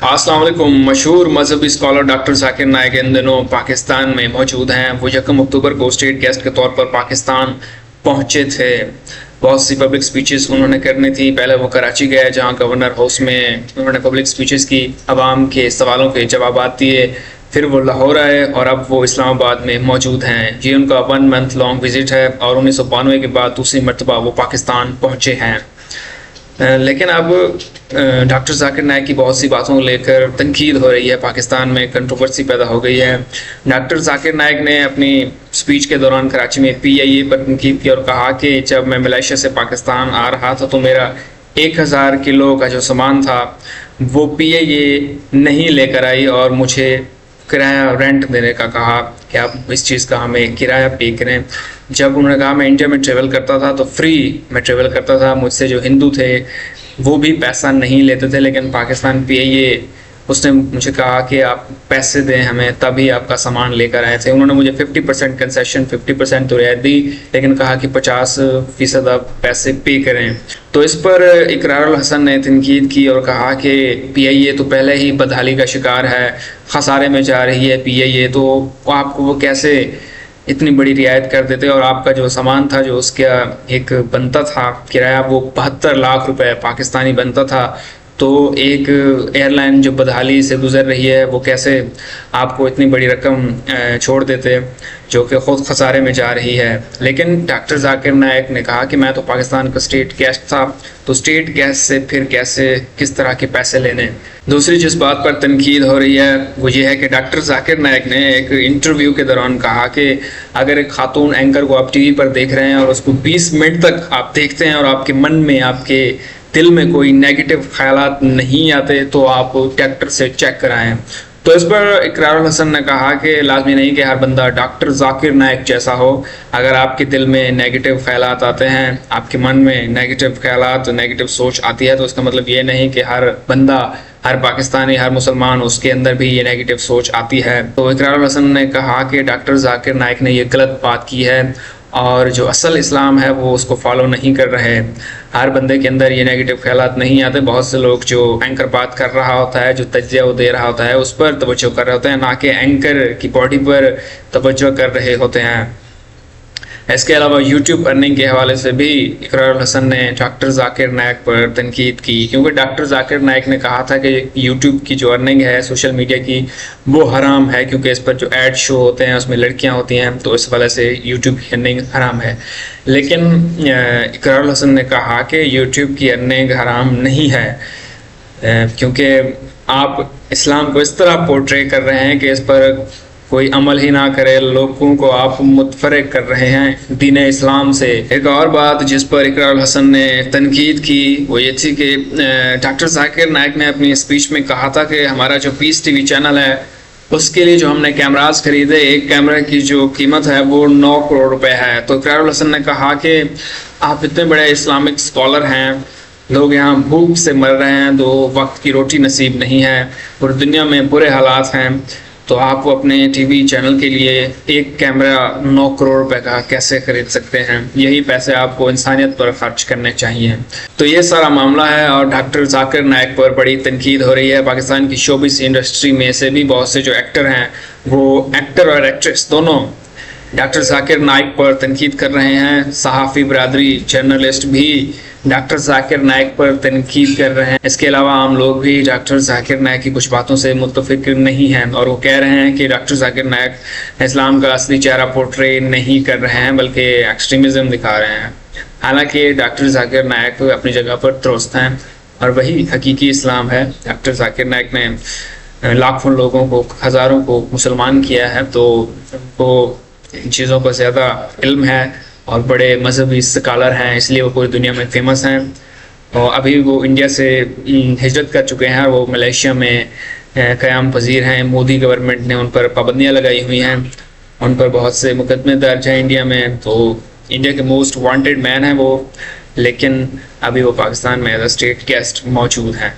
अस्सलाम वालेकुम। मशहूर मजहबी स्कॉलर डॉक्टर जाकिर नाइक इन दिनों पाकिस्तान में मौजूद हैं। वो 1 अक्टूबर को स्टेट गेस्ट के तौर पर पाकिस्तान पहुंचे थे। बहुत सी पब्लिक स्पीचेस उन्होंने करनी थी। पहले वो कराची गए जहां गवर्नर हाउस में उन्होंने पब्लिक स्पीचेस की, आवाम के सवालों के जवाब दिए। फिर वो लाहौर आए और अब वो इस्लामाबाद में मौजूद हैं। ये उनका 1 मंथ लॉन्ग विजिट है और 1992 के बाद दूसरी मरतबा वो पाकिस्तान पहुंचे हैं। लेकिन अब डॉक्टर जाकिर नाइक की बहुत सी बातों को लेकर तनकीद हो रही है। पाकिस्तान में कंट्रोवर्सी पैदा हो गई है। डॉक्टर जाकिर नाइक ने अपनी स्पीच के दौरान कराची में PIA पर तनकीद की और कहा कि जब मैं मलेशिया से पाकिस्तान आ रहा था तो मेरा 1000 किलो का जो सामान था वो PIA नहीं लेकर आई और मुझे किराया रेंट देने का कहा कि आप इस चीज़ का हमें किराया पे करें। जब उन्होंने कहा मैं इंडिया में ट्रेवल करता था तो फ्री मैं ट्रेवल करता था, मुझसे जो हिंदू थे वो भी पैसा नहीं लेते थे, लेकिन पाकिस्तान PIA उसने मुझे कहा कि आप पैसे दें हमें तभी आपका सामान लेकर आए थे। उन्होंने मुझे 50% कंसेशन 50% तो रियायत दी, लेकिन कहा कि 50% आप पैसे पे करें। तो इस पर इकरारुल हसन ने तनकीद की और कहा कि PIA तो पहले ही बदहाली का शिकार है, खसारे में जा रही है PIA, तो आपको वो कैसे इतनी बड़ी रियायत कर देते। और आपका जो सामान था जो उसका एक बनता था किराया वो 72 लाख रुपए पाकिस्तानी बनता था, तो एक एयरलाइन जो बदहाली से गुजर रही है वो कैसे आपको इतनी बड़ी रकम छोड़ देते जो कि खुद खसारे में जा रही है। लेकिन डॉक्टर जाकिर नाइक ने कहा कि मैं तो पाकिस्तान का स्टेट गेस्ट था, तो स्टेट गेस्ट से फिर कैसे किस तरह के पैसे लेने। दूसरी जिस बात पर तनकीद हो रही है वो ये है कि डॉक्टर जाकिर नाइक ने एक इंटरव्यू के दौरान कहा कि अगर एक खातून एंकर को आप TV पर देख रहे हैं और उसको 20 मिनट तक आप देखते हैं और आपके मन में आपके दिल में कोई नेगेटिव ख्यालात नहीं आते तो आप डॉक्टर से चेक कराएं। तो इस पर इकरारुल हसन ने कहा कि लाजमी नहीं कि हर बंदा डॉक्टर जाकिर नाइक जैसा हो। अगर आपके दिल में नेगेटिव ख्यालात आते हैं, आपके मन में नेगेटिव ख्यालात नेगेटिव सोच आती है, तो इसका मतलब ये नहीं कि हर बंदा, हर पाकिस्तानी, हर मुसलमान उसके अंदर भी ये नेगेटिव सोच आती है। तो इकरारुल हसन ने कहा कि डॉक्टर जाकिर नाइक ने ये गलत बात की है और जो असल इस्लाम है वो उसको फॉलो नहीं कर रहे। हर बंदे के अंदर ये नेगेटिव ख्यालात नहीं आते। बहुत से लोग जो एंकर बात कर रहा होता है, जो तज्जिया वो दे रहा होता है, उस पर तवज्जो कर रहे होते हैं, ना कि एंकर की बॉडी पर तवज्जो कर रहे होते हैं। इसके अलावा YouTube अर्निंग के हवाले से भी इकरारुल हसन ने डॉक्टर जाकिर नाइक पर तनकीद की, क्योंकि डॉक्टर जाकिर नाइक ने कहा था कि YouTube की जो अर्निंग है सोशल मीडिया की वो हराम है, क्योंकि इस पर जो ऐड शो होते हैं उसमें लड़कियां होती हैं, तो इस वजह से YouTube की अर्निंग हराम है। लेकिन इकरारुल हसन ने कहा कि YouTube की अर्निंग हराम नहीं है, क्योंकि आप इस्लाम को इस तरह पोर्ट्रे कर रहे हैं कि इस पर कोई अमल ही ना करे, लोगों को आप मुतफरिक कर रहे हैं दीन इस्लाम से। एक और बात जिस पर इकरारुल हसन ने तनकीद की वो ये थी कि डॉक्टर जाकिर नाइक ने अपनी स्पीच में कहा था कि हमारा जो पीस TV चैनल है उसके लिए जो हमने कैमरास खरीदे, एक कैमरा की जो कीमत है वो 9 करोड़ रुपए है। तो इकरारुल हसन ने कहा कि आप इतने बड़े इस्लामिक स्कॉलर हैं, लोग यहाँ भूख से मर रहे हैं, 2 वक्त की रोटी नसीब नहीं है, पूरी दुनिया में बुरे हालात हैं, तो आप अपने TV चैनल के लिए एक कैमरा 9 करोड़ रुपए का कैसे खरीद सकते हैं। यही पैसे आपको इंसानियत पर खर्च करने चाहिए। तो ये सारा मामला है और डॉक्टर जाकिर नाइक पर बड़ी तनकीद हो रही है। पाकिस्तान की शोबिस इंडस्ट्री में से भी बहुत से जो एक्टर हैं वो एक्टर और एक्ट्रेस दोनों डॉक्टर जाकिर नाइक पर तनकीद कर रहे हैं। सहाफ़ी बरादरी, जर्नलिस्ट भी डॉक्टर जाकिर नाइक पर तनकीद कर रहे हैं। इसके अलावा आम लोग भी डॉक्टर जाकिर नाइक की कुछ बातों से मुत्तफिक नहीं हैं और वो कह रहे हैं कि डॉक्टर जाकिर नाइक इस्लाम का असली चेहरा पोर्ट्रे नहीं कर रहे हैं बल्कि एक्सट्रीमिज़म दिखा रहे हैं। हालांकि डॉक्टर जाकिर नाइक अपनी जगह पर दुरुस्त हैं और वही हकीकी इस्लाम है। डॉक्टर जाकिर नाइक ने लाखों लोगों को, हज़ारों को मुसलमान किया है, तो वो इन चीज़ों को ज़्यादा इल्म है और बड़े मजहबी स्कॉलर हैं, इसलिए वो पूरी दुनिया में फेमस हैं। और अभी वो इंडिया से हिजरत कर चुके हैं, वो मलेशिया में क़याम पजीर हैं। मोदी गवर्नमेंट ने उन पर पाबंदियाँ लगाई हुई हैं, उन पर बहुत से मुकदमे दर्ज हैं इंडिया में, तो इंडिया के मोस्ट वांटेड मैन हैं वो, लेकिन अभी वो पाकिस्तान में एज अ स्टेट गेस्ट मौजूद हैं।